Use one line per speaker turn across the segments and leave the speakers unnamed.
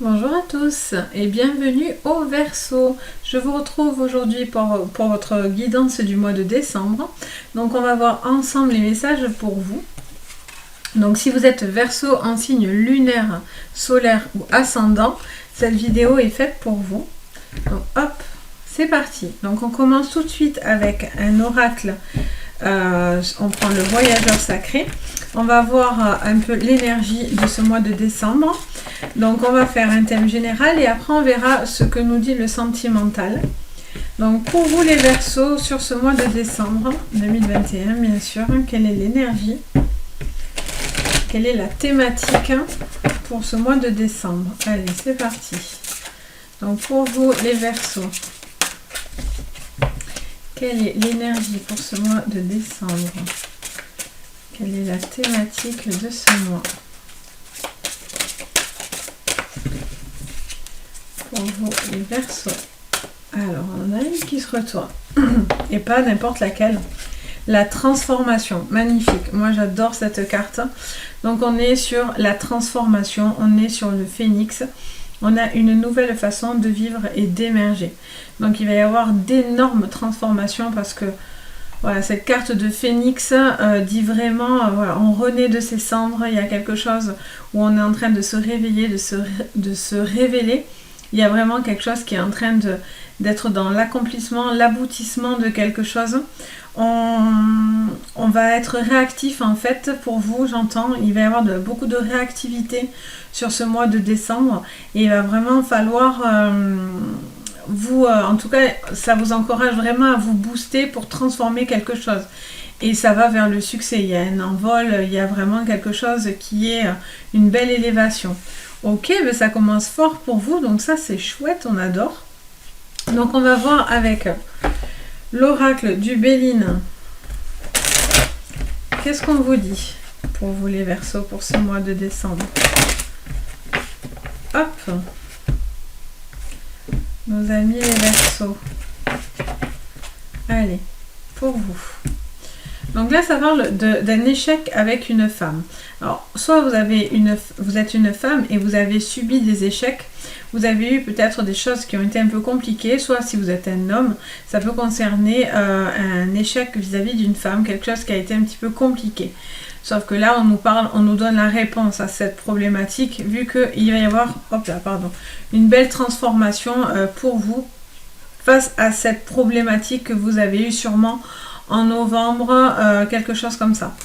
Bonjour à tous et bienvenue au Verseau. Je vous retrouve aujourd'hui pour votre guidance du mois de décembre. Donc on va voir ensemble les messages pour vous. Donc si vous êtes Verseau en signe lunaire, solaire ou ascendant, cette vidéo est faite pour vous. Donc hop, c'est parti. Donc on commence tout de suite avec un oracle. On prend le voyageur sacré. On va voir un peu l'énergie de ce mois de décembre. Donc on va faire un thème général et après on verra ce que nous dit le sentimental. Donc pour vous les Verseaux sur ce mois de décembre 2021, bien sûr, quelle est l'énergie? Quelle est la thématique pour ce mois de décembre? Allez, c'est parti. Donc pour vous les Verseaux, quelle est l'énergie pour ce mois de décembre? Quelle est la thématique de ce mois? Pour vous les Verseaux. Alors, on a une qui se retourne. Et pas n'importe laquelle. La transformation. Magnifique. Moi, j'adore cette carte. Donc, on est sur la transformation. On est sur le phénix. On a une nouvelle façon de vivre et d'émerger. Donc, il va y avoir d'énormes transformations parce que voilà, cette carte de phénix dit vraiment, voilà, on renaît de ses cendres. Il y a quelque chose où on est en train de se réveiller, de se révéler. Il y a vraiment quelque chose qui est en train d'être dans l'accomplissement, l'aboutissement de quelque chose. On va être réactif en fait pour vous, j'entends. Il va y avoir beaucoup de réactivité sur ce mois de décembre. Et il va vraiment falloir, en tout cas, ça vous encourage vraiment à vous booster pour transformer quelque chose. Et ça va vers le succès. Il y a un envol, il y a vraiment quelque chose qui est une belle élévation. Ok, mais ça commence fort pour vous, donc ça c'est chouette, on adore. Donc on va voir avec l'oracle du Béline. Qu'est-ce qu'on vous dit pour vous les Verseaux pour ce mois de décembre? Hop, nos amis les Verseaux. Allez, pour vous. Donc là, ça parle d'un échec avec une femme. Alors, soit vous êtes une femme et vous avez subi des échecs. Vous avez eu peut-être des choses qui ont été un peu compliquées. Soit si vous êtes un homme, ça peut concerner un échec vis-à-vis d'une femme. Quelque chose qui a été un petit peu compliqué. Sauf que là, on nous donne la réponse à cette problématique. Vu qu'il va y avoir, une belle transformation pour vous face à cette problématique que vous avez eue sûrement en novembre, quelque chose comme ça.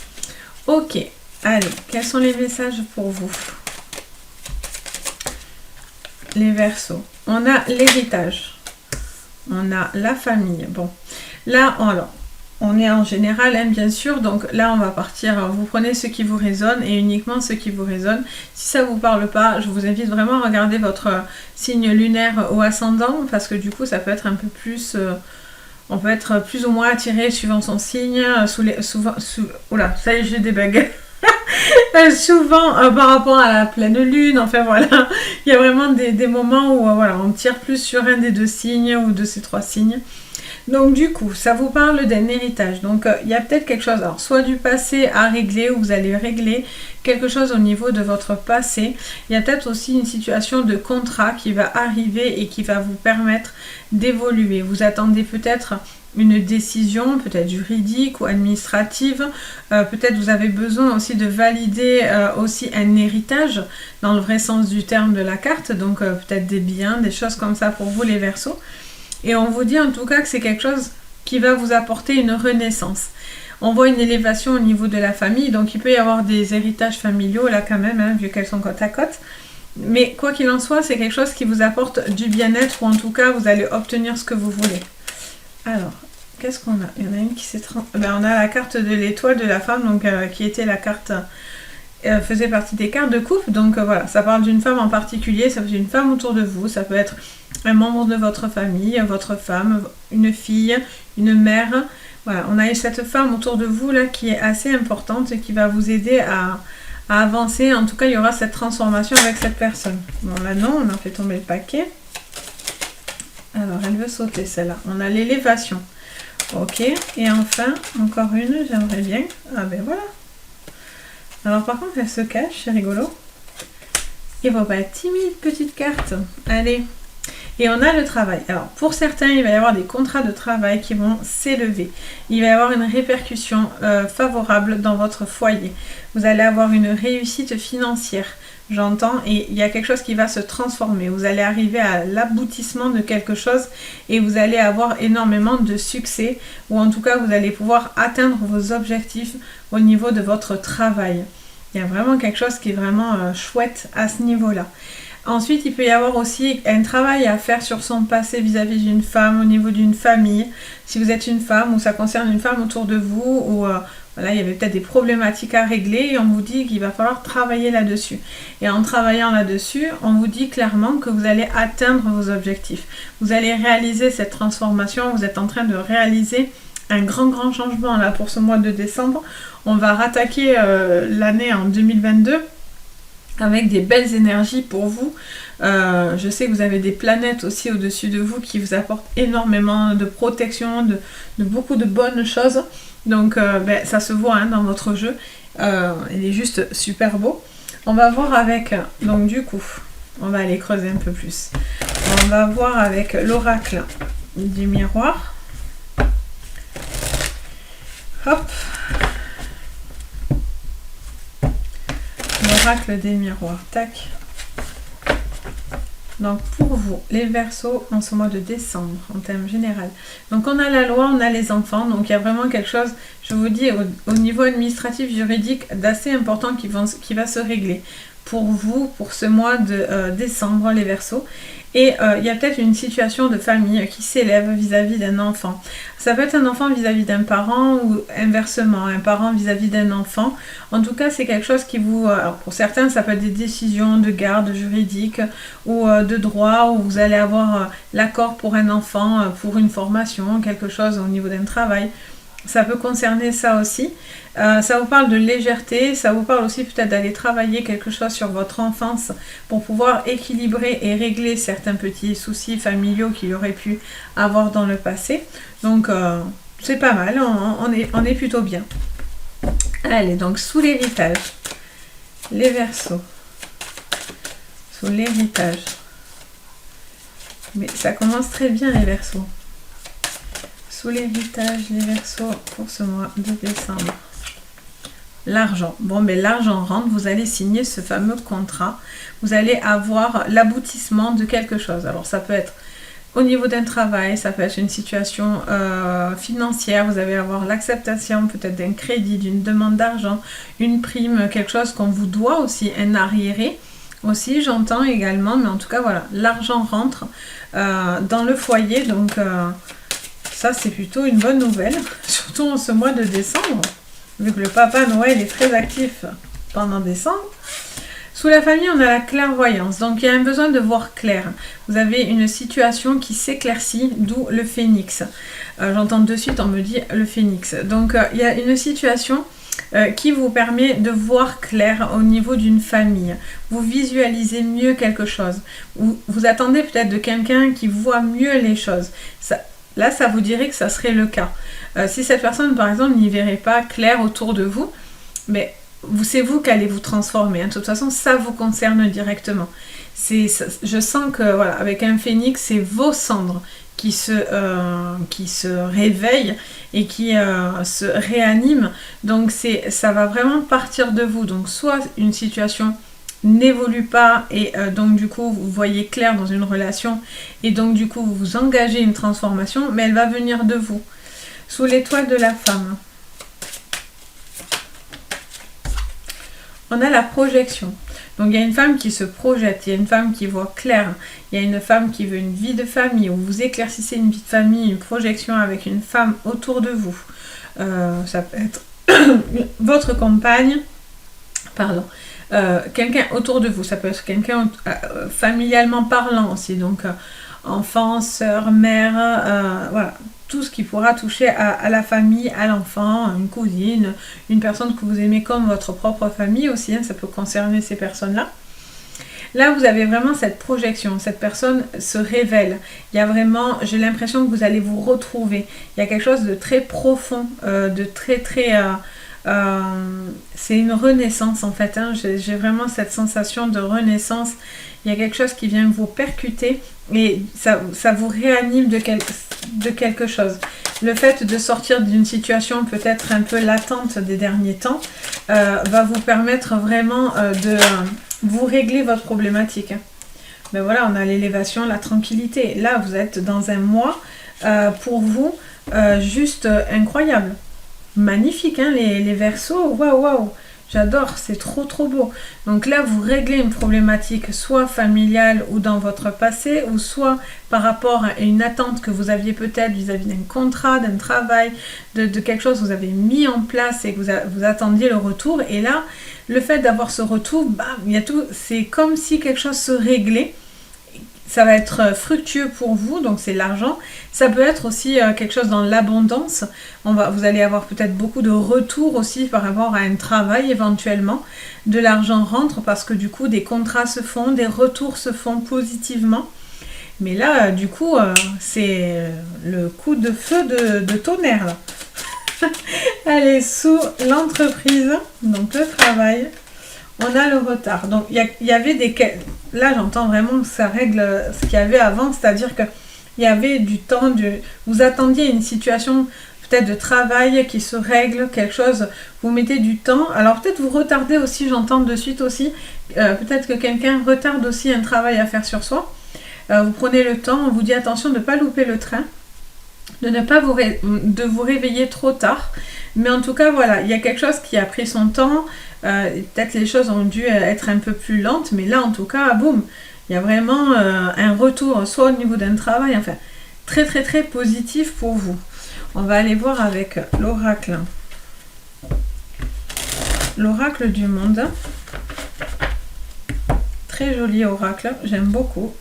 Ok, allez, quels sont les messages pour vous les Verseaux? On a l'héritage, on a la famille. Bon, là, alors, on est en général, hein, bien sûr, donc là, on va partir, vous prenez ce qui vous résonne et uniquement ce qui vous résonne. Si ça ne vous parle pas, je vous invite vraiment à regarder votre signe lunaire ou ascendant, parce que du coup, ça peut être un peu plus... on peut être plus ou moins attiré suivant son signe, oula, ça y est, j'ai des bugs. Souvent par rapport à la pleine lune, enfin voilà, il y a vraiment des moments où voilà, on tire plus sur un des deux signes ou de ces trois signes. Donc du coup, ça vous parle d'un héritage. Donc il y a peut-être quelque chose, alors soit du passé à régler, ou vous allez régler quelque chose au niveau de votre passé. Il y a peut-être aussi une situation de contrat qui va arriver et qui va vous permettre d'évoluer. Vous attendez peut-être une décision, peut-être juridique ou administrative. Peut-être vous avez besoin aussi de valider aussi un héritage dans le vrai sens du terme de la carte. Donc peut-être des biens, des choses comme ça pour vous les Verseaux. Et on vous dit en tout cas que c'est quelque chose qui va vous apporter une renaissance. On voit une élévation au niveau de la famille, donc il peut y avoir des héritages familiaux là quand même, hein, vu qu'elles sont côte à côte. Mais quoi qu'il en soit, c'est quelque chose qui vous apporte du bien-être, ou en tout cas vous allez obtenir ce que vous voulez. Alors, qu'est-ce qu'on a? Il y en a une qui s'est... on a la carte de l'étoile de la femme, donc qui était la carte... faisait partie des cartes de couple, donc voilà, ça parle d'une femme en particulier, ça peut être une femme autour de vous, ça peut être un membre de votre famille, votre femme, une fille, une mère. Voilà, on a cette femme autour de vous là qui est assez importante et qui va vous aider à avancer. En tout cas, il y aura cette transformation avec cette personne. Bon là non, on a fait tomber le paquet. Alors, elle veut sauter celle-là. On a l'élévation. Ok, et enfin, encore une, j'aimerais bien. Ah ben voilà. Alors par contre, elle se cache, c'est rigolo. Il ne faut pas être timide, petite carte. Allez. Et on a le travail. Alors, pour certains, il va y avoir des contrats de travail qui vont s'élever. Il va y avoir une répercussion favorable dans votre foyer. Vous allez avoir une réussite financière, j'entends, et il y a quelque chose qui va se transformer. Vous allez arriver à l'aboutissement de quelque chose et vous allez avoir énormément de succès, ou en tout cas, vous allez pouvoir atteindre vos objectifs au niveau de votre travail. Il y a vraiment quelque chose qui est vraiment chouette à ce niveau-là. Ensuite, il peut y avoir aussi un travail à faire sur son passé vis-à-vis d'une femme, au niveau d'une famille. Si vous êtes une femme ou ça concerne une femme autour de vous, ou voilà, il y avait peut-être des problématiques à régler et on vous dit qu'il va falloir travailler là-dessus. Et en travaillant là-dessus, on vous dit clairement que vous allez atteindre vos objectifs. Vous allez réaliser cette transformation, vous êtes en train de réaliser un grand changement là pour ce mois de décembre. On va rattaquer l'année en 2022. Avec des belles énergies pour vous. Je sais que vous avez des planètes aussi au-dessus de vous qui vous apportent énormément de protection, de beaucoup de bonnes choses. Donc ça se voit dans votre jeu. Il est juste super beau. On va voir avec, donc du coup, on va aller creuser un peu plus. On va voir avec l'oracle du miroir. Hop. L'oracle des miroirs, tac. Donc pour vous, les Verseaux en ce mois de décembre, en termes général. Donc on a la loi, on a les enfants, donc il y a vraiment quelque chose, je vous dis, au niveau administratif, juridique, d'assez important qui va se régler pour vous, pour ce mois de décembre, les Verseaux. Et il y a peut-être une situation de famille qui s'élève vis-à-vis d'un enfant. Ça peut être un enfant vis-à-vis d'un parent ou inversement, un parent vis-à-vis d'un enfant. En tout cas, c'est quelque chose qui vous... alors pour certains, ça peut être des décisions de garde juridique ou de droit, où vous allez avoir l'accord pour un enfant, pour une formation, quelque chose au niveau d'un travail. Ça peut concerner ça aussi. Ça vous parle de légèreté, ça vous parle aussi peut-être d'aller travailler quelque chose sur votre enfance pour pouvoir équilibrer et régler certains petits soucis familiaux qu'il y aurait pu avoir dans le passé. Donc c'est pas mal, on est plutôt bien. Allez, donc sous l'héritage, les Verseaux. Sous l'héritage. Mais ça commence très bien les Verseaux. Sous l'héritage, les Verseaux pour ce mois de décembre. L'argent. Bon, mais l'argent rentre, vous allez signer ce fameux contrat. Vous allez avoir l'aboutissement de quelque chose. Alors, ça peut être au niveau d'un travail, ça peut être une situation financière. Vous allez avoir l'acceptation peut-être d'un crédit, d'une demande d'argent, une prime, quelque chose qu'on vous doit aussi, un arriéré. Aussi, j'entends également, mais en tout cas, voilà, l'argent rentre dans le foyer. Donc, ça, c'est plutôt une bonne nouvelle, surtout en ce mois de décembre. Vu que le Papa Noël est très actif pendant décembre. Sous la famille, on a la clairvoyance. Donc, il y a un besoin de voir clair. Vous avez une situation qui s'éclaircit, d'où le phénix. J'entends de suite, on me dit le phénix. Donc, il y a une situation qui vous permet de voir clair au niveau d'une famille. Vous visualisez mieux quelque chose. Vous attendez peut-être de quelqu'un qui voit mieux les choses. Là, ça vous dirait que ça serait le cas. Si cette personne, par exemple, n'y verrait pas clair autour de vous, mais c'est vous qui allez vous transformer. De toute façon, ça vous concerne directement. Je sens que, voilà, avec un phénix, c'est vos cendres qui se réveillent et qui se réaniment. Donc, ça va vraiment partir de vous. Donc, soit une situation n'évolue pas et donc du coup vous voyez clair dans une relation et donc du coup vous engagez une transformation, mais elle va venir de vous. Sous l'étoile de la femme, on a la projection. Donc il y a une femme qui se projette, il y a une femme qui voit clair, il y a une femme qui veut une vie de famille, où vous éclaircissez une vie de famille, une projection avec une femme autour de vous. Ça peut être votre compagne, pardon, quelqu'un autour de vous, ça peut être quelqu'un familialement parlant aussi, donc enfant, sœur, mère, voilà, tout ce qui pourra toucher à la famille, à l'enfant, une cousine, une personne que vous aimez comme votre propre famille aussi, ça peut concerner ces personnes-là. Là, vous avez vraiment cette projection, cette personne se révèle. Il y a vraiment, j'ai l'impression que vous allez vous retrouver. Il y a quelque chose de très profond, de très c'est une renaissance en fait, hein. J'ai vraiment cette sensation de renaissance. Il y a quelque chose qui vient vous percuter et ça vous réanime de quelque chose. Le fait de sortir d'une situation peut-être un peu latente des derniers temps va vous permettre vraiment de vous régler votre problématique. Ben voilà, on a l'élévation, la tranquillité. Là, vous êtes dans un mois pour vous juste incroyable. Magnifique, hein, les Verseaux. Waouh, waouh, j'adore, c'est trop trop beau. Donc là, vous réglez une problématique soit familiale ou dans votre passé, ou soit par rapport à une attente que vous aviez peut-être vis-à-vis d'un contrat, d'un travail, de quelque chose que vous avez mis en place et que vous attendiez le retour. Et là, le fait d'avoir ce retour, bam, il y a tout, c'est comme si quelque chose se réglait. Ça va être fructueux pour vous, donc c'est l'argent. Ça peut être aussi quelque chose dans l'abondance. Vous allez avoir peut-être beaucoup de retours aussi par rapport à un travail éventuellement. De l'argent rentre parce que du coup des contrats se font, des retours se font positivement. Mais là, du coup, c'est le coup de feu de tonnerre là. Allez, sous l'entreprise, donc le travail. On a le retard. Donc, il y avait des... Là, j'entends vraiment que ça règle ce qu'il y avait avant. C'est-à-dire qu'il y avait du temps. Vous attendiez une situation peut-être de travail qui se règle, quelque chose. Vous mettez du temps. Alors, peut-être vous retardez aussi, j'entends de suite aussi. Peut-être que quelqu'un retarde aussi un travail à faire sur soi. Vous prenez le temps. On vous dit attention de ne pas louper le train. De ne pas vous réveiller trop tard. Mais en tout cas, voilà, il y a quelque chose qui a pris son temps. Peut-être les choses ont dû être un peu plus lentes, mais là, en tout cas, boum, il y a vraiment un retour, soit au niveau d'un travail, enfin, très, très, très positif pour vous. On va aller voir avec l'oracle. L'oracle du monde. Très joli oracle, j'aime beaucoup.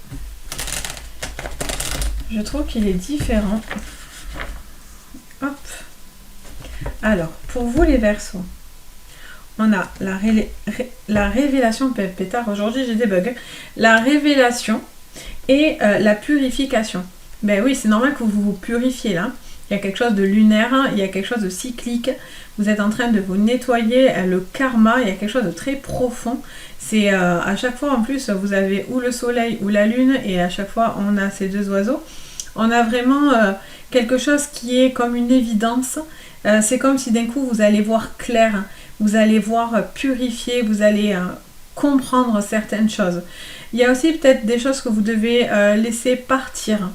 Je trouve qu'il est différent. Hop. Alors, pour vous les Verseaux, on a la révélation, pétard, aujourd'hui j'ai des bugs, la révélation et la purification. Ben oui, c'est normal que vous vous purifiez là. Il y a quelque chose de lunaire, hein, il y a quelque chose de cyclique. Vous êtes en train de vous nettoyer le karma, il y a quelque chose de très profond. C'est à chaque fois en plus, vous avez ou le soleil ou la lune et à chaque fois on a ces deux oiseaux. On a vraiment quelque chose qui est comme une évidence. C'est comme si d'un coup vous allez voir clair, vous allez voir purifier, vous allez comprendre certaines choses. Il y a aussi peut-être des choses que vous devez laisser partir.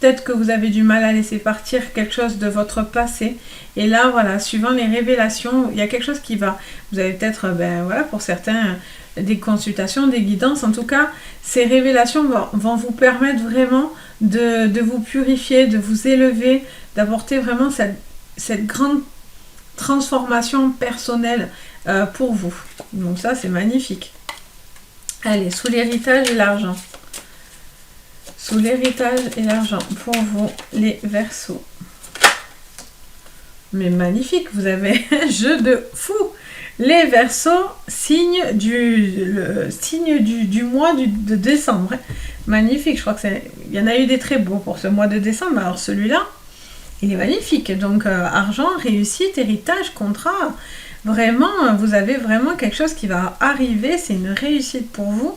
Peut-être que vous avez du mal à laisser partir quelque chose de votre passé. Et là, voilà, suivant les révélations, il y a quelque chose qui va. Vous avez peut-être, voilà, pour certains, des consultations, des guidances. En tout cas, ces révélations vont vous permettre vraiment de vous purifier, de vous élever, d'apporter vraiment cette grande transformation personnelle pour vous. Donc ça, c'est magnifique. Allez, sous l'héritage et l'argent. Sous l'héritage et l'argent, pour vous, les Verseaux. Mais magnifique, vous avez un jeu de fou. Les Verseaux, signe du mois de décembre. Magnifique, je crois qu'il y en a eu des très beaux pour ce mois de décembre. Alors celui-là, il est magnifique. Donc argent, réussite, héritage, contrat. Vraiment, vous avez vraiment quelque chose qui va arriver. C'est une réussite pour vous.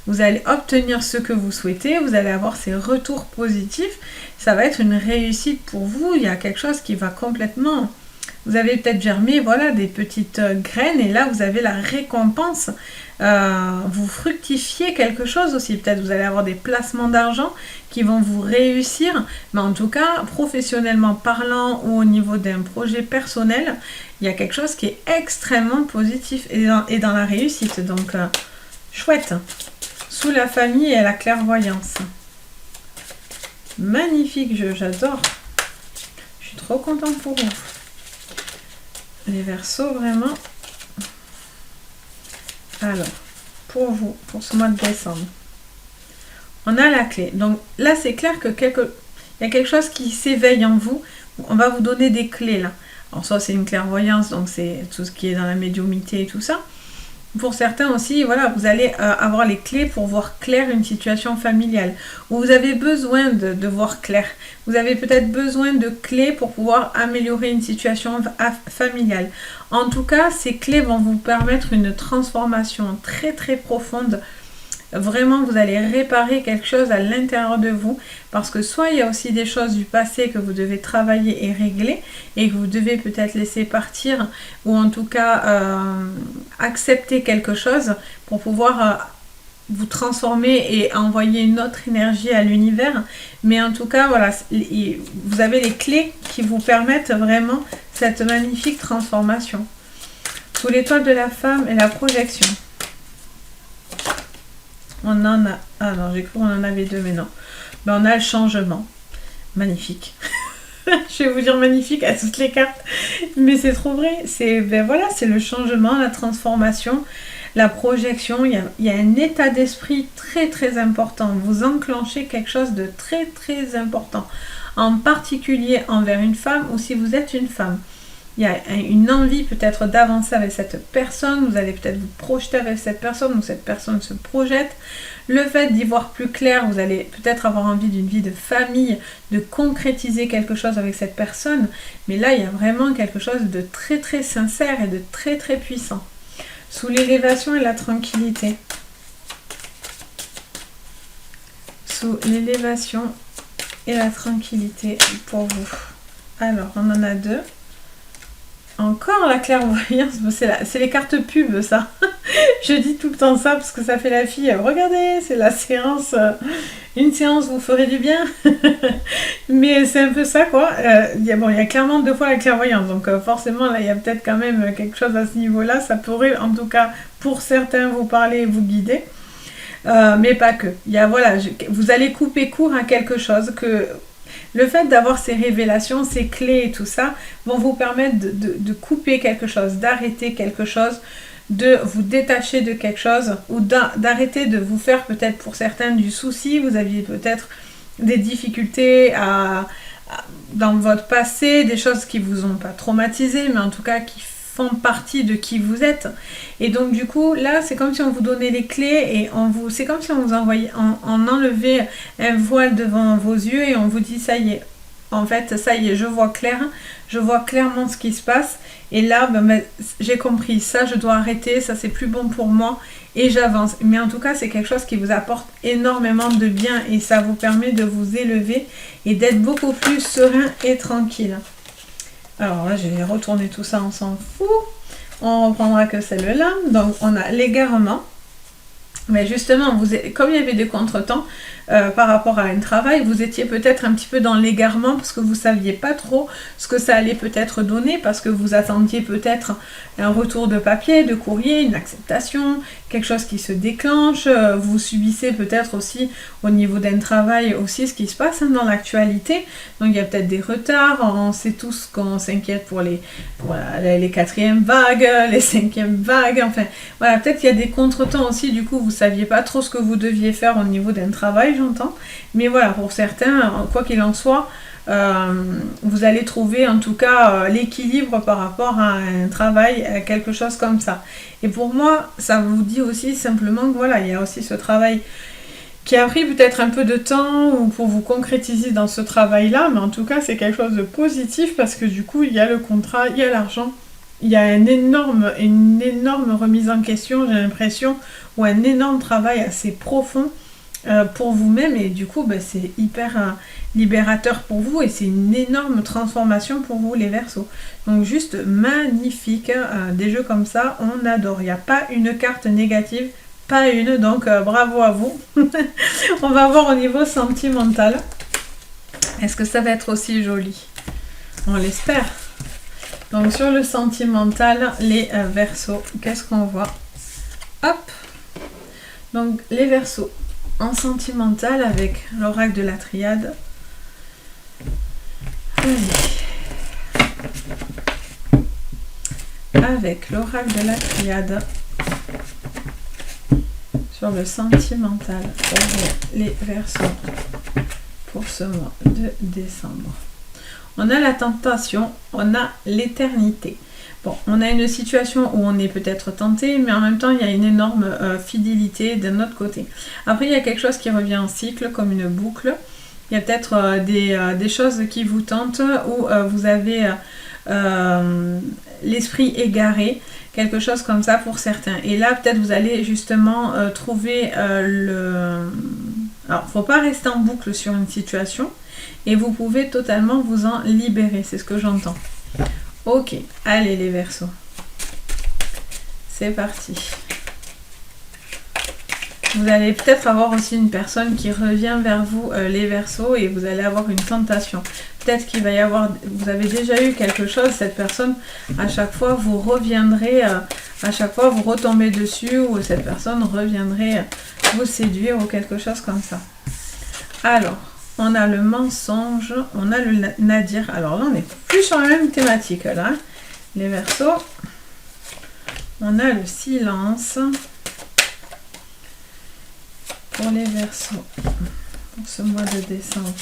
Vous allez obtenir ce que vous souhaitez, vous allez avoir ces retours positifs, ça va être une réussite pour vous, il y a quelque chose qui va complètement... Vous avez peut-être germé, voilà, des petites graines et là vous avez la récompense, vous fructifiez quelque chose aussi, peut-être vous allez avoir des placements d'argent qui vont vous réussir, mais en tout cas, professionnellement parlant ou au niveau d'un projet personnel, il y a quelque chose qui est extrêmement positif et dans la réussite, donc chouette. Sous la famille et la clairvoyance. Magnifique jeu, j'adore. Je suis trop contente pour vous. Les Verseaux, vraiment. Alors, pour vous, pour ce mois de décembre, on a la clé. Donc là, c'est clair que il y a quelque chose qui s'éveille en vous. On va vous donner des clés là. Alors soit c'est une clairvoyance, donc c'est tout ce qui est dans la médiumnité et tout ça. Pour certains aussi, voilà, vous allez avoir les clés pour voir clair une situation familiale. Ou vous avez besoin de voir clair. Vous avez peut-être besoin de clés pour pouvoir améliorer une situation familiale. En tout cas, ces clés vont vous permettre une transformation très très profonde. Vraiment, vous allez réparer quelque chose à l'intérieur de vous, parce que soit il y a aussi des choses du passé que vous devez travailler et régler, et que vous devez peut-être laisser partir, ou en tout cas accepter quelque chose pour pouvoir vous transformer et envoyer une autre énergie à l'univers. Mais en tout cas, voilà, vous avez les clés qui vous permettent vraiment cette magnifique transformation. Sous l'étoile de la femme et la projection. On en a... Ah non, j'ai cru qu'on en avait deux, mais non. Ben, on a le changement. Magnifique. Je vais vous dire magnifique à toutes les cartes. Mais c'est trop vrai. C'est ben voilà, c'est le changement, la transformation, la projection. Il y a un état d'esprit très très important. Vous enclenchez quelque chose de très très important. En particulier envers une femme ou si vous êtes une femme. Il y a une envie peut-être d'avancer avec cette personne, vous allez peut-être vous projeter avec cette personne ou cette personne se projette. Le fait d'y voir plus clair, vous allez peut-être avoir envie d'une vie de famille, de concrétiser quelque chose avec cette personne. Mais là, il y a vraiment quelque chose de très très sincère et de très très puissant. Sous l'élévation et la tranquillité. Sous l'élévation et la tranquillité pour vous. Alors, on en a deux. Encore la clairvoyance, c'est les cartes pub ça. Je dis tout le temps ça parce que ça fait la fille. Regardez, c'est la séance. Une séance vous ferait du bien. Mais c'est un peu ça quoi. Il y a clairement deux fois la clairvoyance. Donc forcément là il y a peut-être quand même quelque chose à ce niveau-là. Ça pourrait en tout cas pour certains vous parler et vous guider. Mais pas que. Vous allez couper court à quelque chose que... Le fait d'avoir ces révélations, ces clés et tout ça, vont vous permettre de couper quelque chose, d'arrêter quelque chose, de vous détacher de quelque chose, ou d'arrêter de vous faire peut-être pour certains du souci. Vous aviez peut-être des difficultés dans votre passé, des choses qui vous ont pas traumatisé, mais en tout cas qui font partie de qui vous êtes. Et donc du coup là c'est comme si on vous donnait les clés et c'est comme si on vous envoyait, on enlevait un voile devant vos yeux et on vous dit ça y est, en fait ça y est, je vois clair, je vois clairement ce qui se passe et là j'ai compris, ça je dois arrêter, ça c'est plus bon pour moi et j'avance. Mais en tout cas c'est quelque chose qui vous apporte énormément de bien et ça vous permet de vous élever et d'être beaucoup plus serein et tranquille. Alors là, je vais retourner tout ça, on s'en fout. On reprendra que celle-là. Donc, on a l'égarement. Mais justement, comme il y avait des contretemps par rapport à un travail, vous étiez peut-être un petit peu dans l'égarement parce que vous ne saviez pas trop ce que ça allait peut-être donner, parce que vous attendiez peut-être un retour de papier, de courrier, une acceptation, quelque chose qui se déclenche. Vous subissez peut-être aussi au niveau d'un travail aussi ce qui se passe dans l'actualité. Donc il y a peut-être des retards, on sait tous qu'on s'inquiète pour les quatrièmes vagues, les cinquièmes vagues, enfin voilà, peut-être qu'il y a des contretemps aussi, du coup vous saviez pas trop ce que vous deviez faire au niveau d'un travail, j'entends. Mais voilà, pour certains, quoi qu'il en soit, vous allez trouver en tout cas l'équilibre par rapport à un travail, à quelque chose comme ça. Et pour moi, ça vous dit aussi simplement que voilà, il y a aussi ce travail qui a pris peut-être un peu de temps ou pour vous concrétiser dans ce travail-là, mais en tout cas, c'est quelque chose de positif parce que du coup, il y a le contrat, il y a l'argent, il y a une énorme remise en question, j'ai l'impression, ou un énorme travail assez profond pour vous-même et du coup, c'est hyper libérateur pour vous et c'est une énorme transformation pour vous les Verseaux. Donc juste magnifique, des jeux comme ça, on adore. Il n'y a pas une carte négative, pas une, donc bravo à vous. On va voir au niveau sentimental. Est-ce que ça va être aussi joli? On l'espère. Donc sur le sentimental, les Verseaux, qu'est-ce qu'on voit? Hop. Donc les Verseaux en sentimental avec l'oracle de la triade. Avec l'oracle de la triade sur le sentimental pour les Verseaux pour ce mois de décembre. On a la tentation, on a l'éternité. Bon, on a une situation où on est peut-être tenté, mais en même temps, il y a une énorme fidélité de notre côté. Après, il y a quelque chose qui revient en cycle, comme une boucle. Il y a peut-être des choses qui vous tentent, où vous avez l'esprit égaré, quelque chose comme ça pour certains. Et là, peut-être vous allez justement trouver le... Alors, faut pas rester en boucle sur une situation, et vous pouvez totalement vous en libérer, c'est ce que j'entends. Ok, allez les Verseaux, c'est parti. Vous allez peut-être avoir aussi une personne qui revient vers vous, les Verseaux, et vous allez avoir une tentation. Peut-être qu'il va y avoir, vous avez déjà eu quelque chose, cette personne, à chaque fois vous reviendrez, à chaque fois vous retombez dessus, ou cette personne reviendrait vous séduire ou quelque chose comme ça. Alors, on a le mensonge, on a le nadir. Alors là, on n'est plus sur la même thématique, là. Les Verseaux. On a le silence. Pour les Verseaux. Pour ce mois de décembre.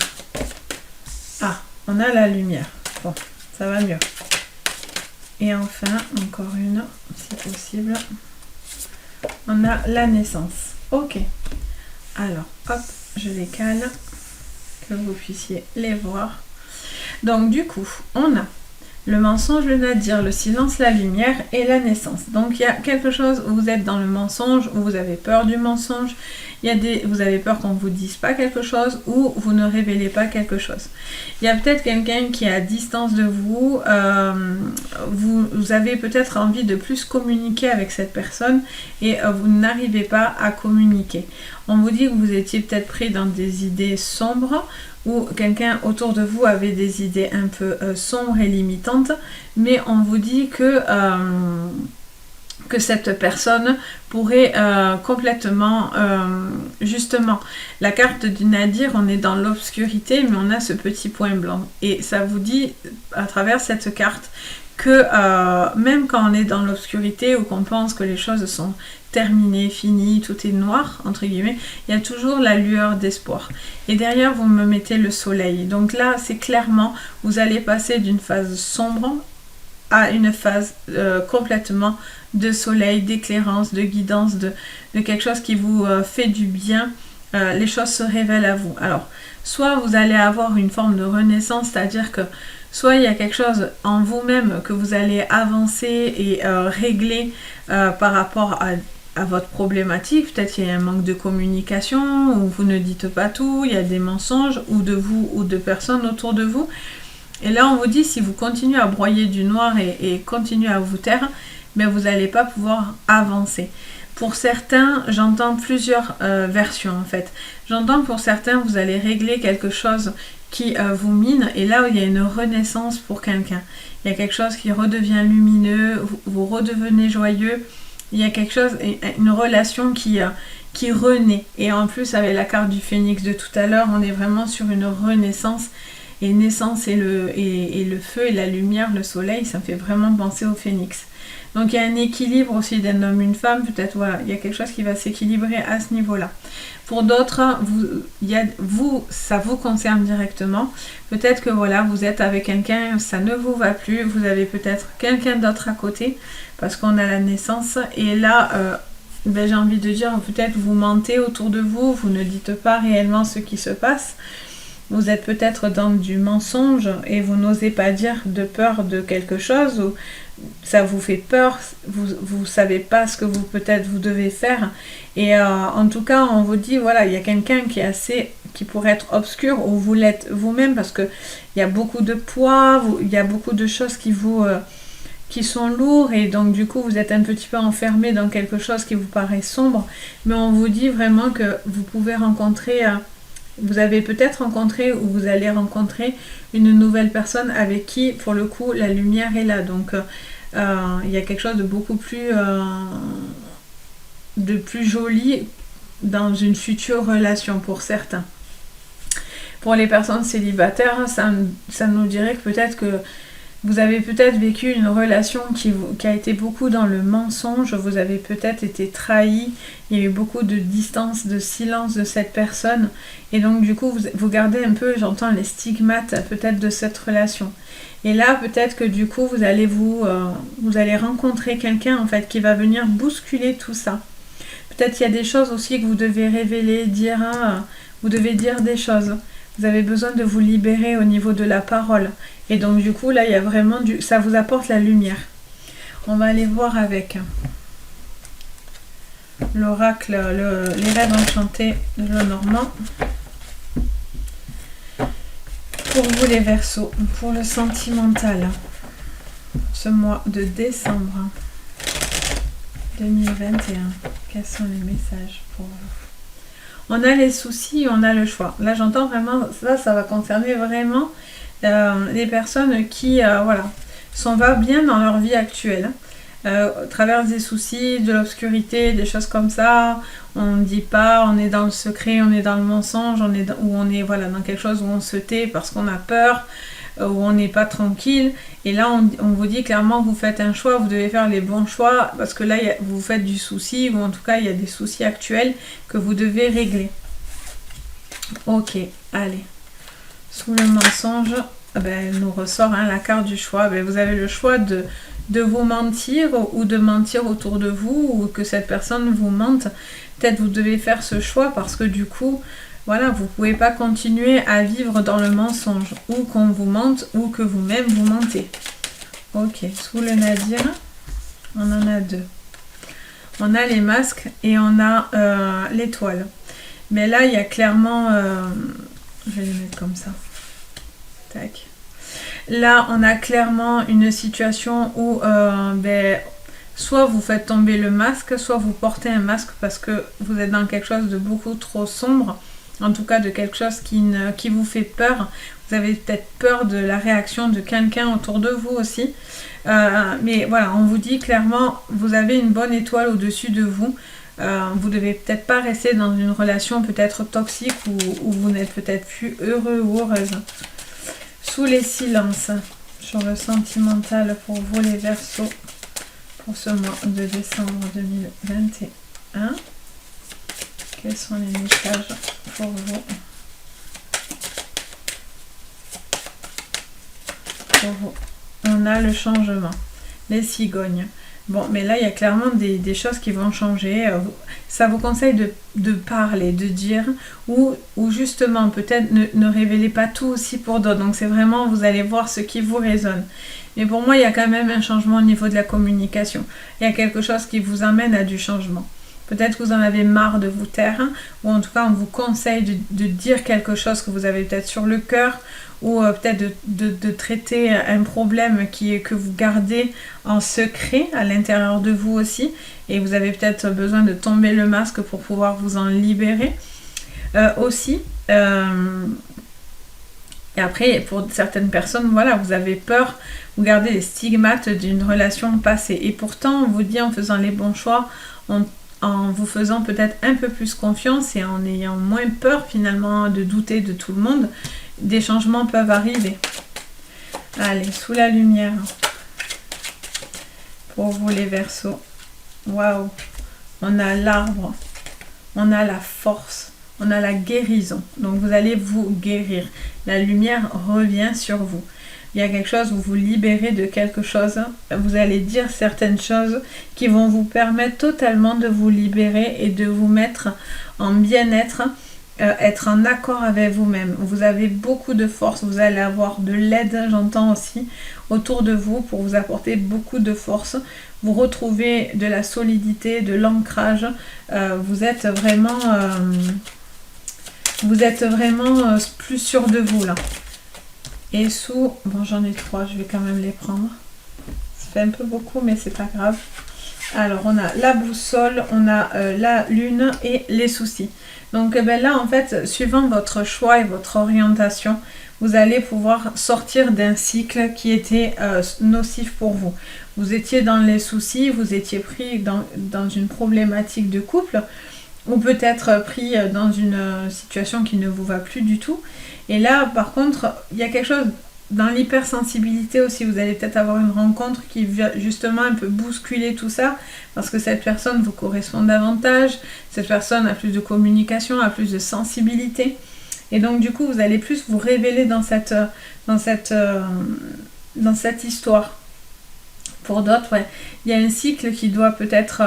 Ah, on a la lumière. Bon, ça va mieux. Et enfin, encore une, si possible. On a la naissance. Ok. Alors, hop, je les cale. Que vous puissiez les voir. Donc du coup, on a le mensonge, le nadir, le silence, la lumière et la naissance. Donc il y a quelque chose où vous êtes dans le mensonge, où vous avez peur du mensonge, vous avez peur qu'on ne vous dise pas quelque chose, ou vous ne révélez pas quelque chose. Il y a peut-être quelqu'un qui est à distance de vous, vous avez peut-être envie de plus communiquer avec cette personne, et vous n'arrivez pas à communiquer. On vous dit que vous étiez peut-être pris dans des idées sombres, ou quelqu'un autour de vous avait des idées un peu sombres et limitantes, mais on vous dit que cette personne pourrait complètement, justement, la carte du nadir, on est dans l'obscurité, mais on a ce petit point blanc. Et ça vous dit, à travers cette carte, que même quand on est dans l'obscurité ou qu'on pense que les choses sont terminées, finies, tout est noir, entre guillemets, il y a toujours la lueur d'espoir. Et derrière, vous me mettez le soleil. Donc là, c'est clairement, vous allez passer d'une phase sombre à une phase complètement de soleil, d'éclairance, de guidance, de quelque chose qui vous fait du bien. Les choses se révèlent à vous. Alors, soit vous allez avoir une forme de renaissance, c'est-à-dire que soit il y a quelque chose en vous-même que vous allez avancer et régler par rapport à votre problématique. Peut-être qu'il y a un manque de communication, ou vous ne dites pas tout, il y a des mensonges, ou de vous ou de personnes autour de vous. Et là, on vous dit, si vous continuez à broyer du noir et continuez à vous taire, mais vous n'allez pas pouvoir avancer. Pour certains, j'entends plusieurs versions en fait. J'entends pour certains, vous allez régler quelque chose qui vous mine, et là, il y a une renaissance pour quelqu'un. Il y a quelque chose qui redevient lumineux, vous redevenez joyeux. Il y a quelque chose, une relation qui renaît. Et en plus, avec la carte du phénix de tout à l'heure, on est vraiment sur une renaissance. Et naissance et le feu et la lumière, le soleil, ça me fait vraiment penser au phénix. Donc il y a un équilibre aussi d'un homme, une femme, peut-être, voilà, il y a quelque chose qui va s'équilibrer à ce niveau-là. Pour d'autres, ça vous concerne directement. Peut-être que voilà, vous êtes avec quelqu'un, ça ne vous va plus, vous avez peut-être quelqu'un d'autre à côté, parce qu'on a la naissance, et là, j'ai envie de dire, peut-être vous mentez autour de vous, vous ne dites pas réellement ce qui se passe. Vous êtes peut-être dans du mensonge et vous n'osez pas dire de peur de quelque chose, ou ça vous fait peur, vous savez pas ce que vous devez faire. Et en tout cas, on vous dit, voilà, il y a quelqu'un qui pourrait être obscur, ou vous l'êtes vous-même, parce que il y a beaucoup de poids, il y a beaucoup de choses qui sont lourds, et donc du coup vous êtes un petit peu enfermé dans quelque chose qui vous paraît sombre. Mais on vous dit vraiment que vous pouvez rencontrer... Vous avez peut-être rencontré, ou vous allez rencontrer une nouvelle personne avec qui, pour le coup, la lumière est là. Donc, il y a quelque chose de beaucoup plus joli dans une future relation pour certains. Pour les personnes célibataires, ça nous dirait que peut-être que Vous avez peut-être vécu une relation qui a été beaucoup dans le mensonge, vous avez peut-être été trahi, il y a eu beaucoup de distance, de silence de cette personne, et donc du coup vous gardez un peu, j'entends les stigmates peut-être de cette relation. Et là peut-être que du coup vous allez rencontrer quelqu'un en fait qui va venir bousculer tout ça. Peut-être qu'il y a des choses aussi que vous devez révéler, dire, vous devez dire des choses. Vous avez besoin de vous libérer au niveau de la parole. Et donc du coup, là, il y a vraiment ça vous apporte la lumière. On va aller voir avec l'oracle, les rêves enchantés de Lenormand. Pour vous les Verseaux, pour le sentimental, ce mois de décembre 2021, quels sont les messages pour vous? On a les soucis, on a le choix. Là, j'entends vraiment, ça va concerner vraiment les personnes qui sont pas bien dans leur vie actuelle. Traversent des soucis, de l'obscurité, des choses comme ça. On ne dit pas, on est dans le secret, on est dans le mensonge, on est dans quelque chose où on se tait parce qu'on a peur, où on n'est pas tranquille. Et là, on vous dit clairement, vous faites un choix, vous devez faire les bons choix, parce que là, vous faites du souci, ou en tout cas, il y a des soucis actuels que vous devez régler. Ok, allez. Sous le mensonge, elle nous ressort la carte du choix. Vous avez le choix de vous mentir, ou de mentir autour de vous, ou que cette personne vous mente. Peut-être vous devez faire ce choix, parce que du coup, voilà, vous ne pouvez pas continuer à vivre dans le mensonge, ou qu'on vous mente, ou que vous-même vous mentez. Ok, sous le nadir, on en a deux. On a les masques et on a l'étoile. Mais là, il y a clairement... je vais les mettre comme ça. Tac. Là, on a clairement une situation où soit vous faites tomber le masque, soit vous portez un masque parce que vous êtes dans quelque chose de beaucoup trop sombre. En tout cas, de quelque chose qui vous fait peur. Vous avez peut-être peur de la réaction de quelqu'un autour de vous aussi. Mais voilà, on vous dit clairement, vous avez une bonne étoile au-dessus de vous. Vous ne devez peut-être pas rester dans une relation peut-être toxique où vous n'êtes peut-être plus heureux ou heureuse. Sous les silences, sur le sentimental pour vous les Verseaux, pour ce mois de décembre 2021. Quels sont les messages pour vous? Pour vous. On a le changement, les cigognes. Bon, mais là, il y a clairement des choses qui vont changer. Ça vous conseille de parler, de dire, ou justement, peut-être ne révélez pas tout aussi pour d'autres. Donc, c'est vraiment, vous allez voir ce qui vous résonne. Mais pour moi, il y a quand même un changement au niveau de la communication. Il y a quelque chose qui vous amène à du changement. Peut-être que vous en avez marre de vous taire, ou en tout cas, on vous conseille de dire quelque chose que vous avez peut-être sur le cœur, ou peut-être de traiter un problème que vous gardez en secret à l'intérieur de vous aussi, et vous avez peut-être besoin de tomber le masque pour pouvoir vous en libérer aussi. Et après, pour certaines personnes, voilà, vous avez peur, vous gardez les stigmates d'une relation passée, et pourtant, on vous dit en faisant les bons choix, en vous faisant peut-être un peu plus confiance et en ayant moins peur finalement de douter de tout le monde, des changements peuvent arriver. Allez, sous la lumière, pour vous les Verseaux. Waouh, on a l'arbre, on a la force, on a la guérison. Donc vous allez vous guérir. La lumière revient sur vous. Il y a quelque chose, vous vous libérez de quelque chose, vous allez dire certaines choses qui vont vous permettre totalement de vous libérer et de vous mettre en bien-être, être en accord avec vous-même. Vous avez beaucoup de force, vous allez avoir de l'aide, j'entends aussi, autour de vous pour vous apporter beaucoup de force. Vous retrouvez de la solidité, de l'ancrage, vous êtes vraiment plus sûr de vous là. Et sous, bon j'en ai 3, je vais quand même les prendre. Ça fait un peu beaucoup mais c'est pas grave. Alors on a la boussole, on a la lune et les soucis. Donc là en fait, suivant votre choix et votre orientation, vous allez pouvoir sortir d'un cycle qui était nocif pour vous. Vous étiez dans les soucis, vous étiez pris dans une problématique de couple, ou peut-être pris dans une situation qui ne vous va plus du tout. Et là, par contre, il y a quelque chose dans l'hypersensibilité aussi, vous allez peut-être avoir une rencontre qui va justement un peu bousculer tout ça, parce que cette personne vous correspond davantage, cette personne a plus de communication, a plus de sensibilité, et donc du coup vous allez plus vous révéler dans cette histoire. Pour d'autres, ouais, il y a un cycle qui doit peut-être...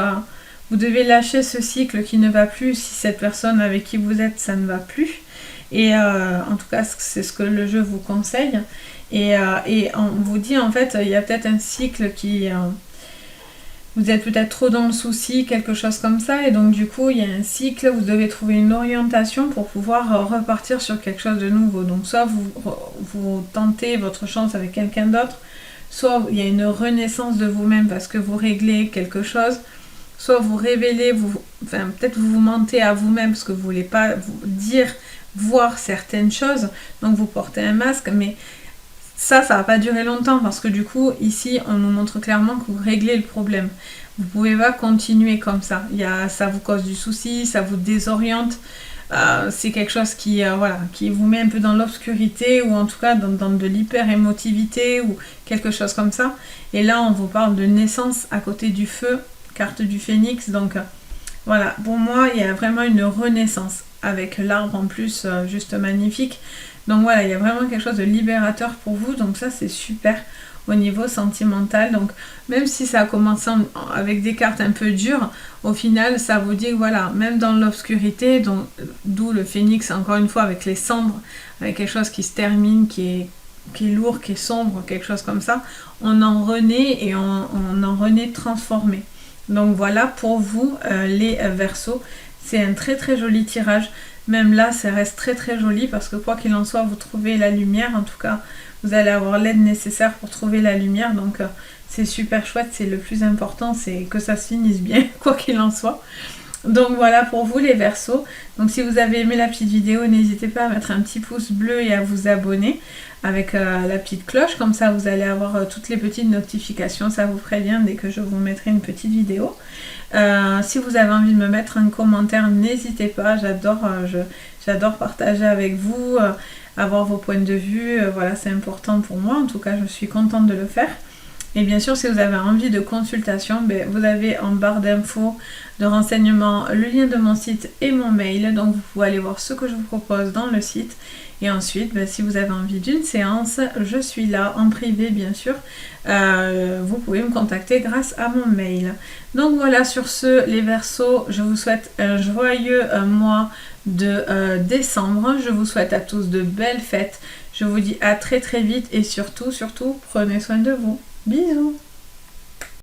vous devez lâcher ce cycle qui ne va plus si cette personne avec qui vous êtes, ça ne va plus. Et en tout cas, c'est ce que le jeu vous conseille. Et on vous dit, en fait, il y a peut-être un cycle qui... vous êtes peut-être trop dans le souci, quelque chose comme ça. Et donc, du coup, il y a un cycle, vous devez trouver une orientation pour pouvoir repartir sur quelque chose de nouveau. Donc, soit vous tentez votre chance avec quelqu'un d'autre, soit il y a une renaissance de vous-même parce que vous réglez quelque chose, soit vous révélez, peut-être vous mentez à vous-même parce que vous ne voulez pas vous dire, voir certaines choses, donc vous portez un masque, mais ça va pas durer longtemps parce que du coup, ici, on nous montre clairement que vous réglez le problème. Vous pouvez pas continuer comme ça. Ça vous cause du souci, ça vous désoriente. C'est quelque chose qui vous met un peu dans l'obscurité ou en tout cas dans de l'hyper-émotivité ou quelque chose comme ça. Et là, on vous parle de naissance à côté du feu, carte du phénix. Donc voilà, pour moi, il y a vraiment une renaissance avec l'arbre en plus, juste magnifique. Donc voilà, il y a vraiment quelque chose de libérateur pour vous. Donc ça, c'est super au niveau sentimental. Donc même si ça a commencé avec des cartes un peu dures, au final ça vous dit que voilà, même dans l'obscurité, d'où le phénix encore une fois avec les cendres, avec quelque chose qui se termine, qui est lourd, qui est sombre, quelque chose comme ça, on en renaît et on en renaît transformé. Donc voilà pour vous les Verseaux, c'est un très très joli tirage. Même là, ça reste très très joli parce que quoi qu'il en soit, vous trouvez la lumière. En tout cas, vous allez avoir l'aide nécessaire pour trouver la lumière. Donc, c'est super chouette. C'est le plus important, c'est que ça se finisse bien, quoi qu'il en soit. Donc, voilà pour vous les Verseaux. Donc, si vous avez aimé la petite vidéo, n'hésitez pas à mettre un petit pouce bleu et à vous abonner avec la petite cloche. Comme ça, vous allez avoir toutes les petites notifications. Ça vous prévient dès que je vous mettrai une petite vidéo. Si vous avez envie de me mettre un commentaire, n'hésitez pas, j'adore partager avec vous, avoir vos points de vue, voilà, c'est important pour moi, en tout cas je suis contente de le faire. Et bien sûr, si vous avez envie de consultation, vous avez en barre d'infos, de renseignements, le lien de mon site et mon mail, donc vous pouvez aller voir ce que je vous propose dans le site. Et ensuite, si vous avez envie d'une séance, je suis là en privé bien sûr. Vous pouvez me contacter grâce à mon mail. Donc voilà, sur ce, les Verseaux, je vous souhaite un joyeux mois de décembre. Je vous souhaite à tous de belles fêtes. Je vous dis à très très vite et surtout, prenez soin de vous. Bisous!